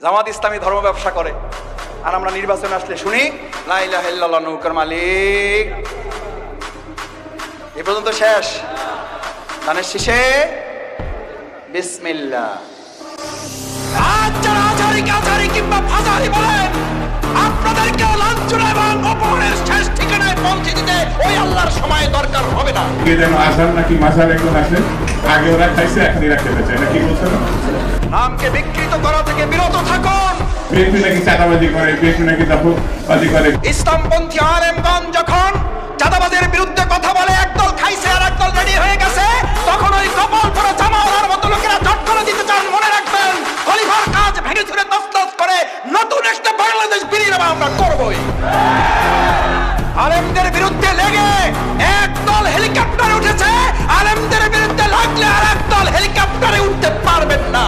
জামাত ইসলামী ধর্ম ব্যবসা করে, আর আমরা নির্বাচনে আসলে শুনি লা ইলাহা ইল্লাল্লাহ নৌকার মালিক। এ পর্যন্ত শেষ। ধানের শীষে বিসমিল্লাহ। আজ যারা আজারি কিংবা ফাজারি বলেন, আপনাদেরকে লাঞ্ছনা এবং অপমানের শেষ ঠিকানায় পৌঁছে দিতে ওই আল্লাহর সময় দরকার হবে না। যেন আসার নাকি মাসার একজন আসে, আগে ওরা খাইছে এখন এরা খেতে চায় না, কি বলছেন? নামকে বিকৃত করা থেকে বিরত থাকুন। বিএনপি নাকি চাঁদাবাজি করে, বিএনপি নাকি দখলবাজি করে। ইসলামপন্থী আলেমগণ যখন চাঁদাবাজের বিরুদ্ধে কথা বলে, একদল খাইছে আর একদল রেডি হয়ে গেছে, তখন ওই কপাল পরা জামাওয়ালার মতো লোকেরা জট করে দিতে চান। মনে রাখবেন, খলিফার কাজ ভেঙে চুরে তছনছ করে নতুন একটা বাংলাদেশ বিনির্মাণ আমরা করবই। আলেমদের বিরুদ্ধে লেগে একদল হেলিকপ্টার উঠেছে, আলেমদের বিরুদ্ধে লাগলে আর একদল হেলিকপ্টারে উঠতে পারবেন না।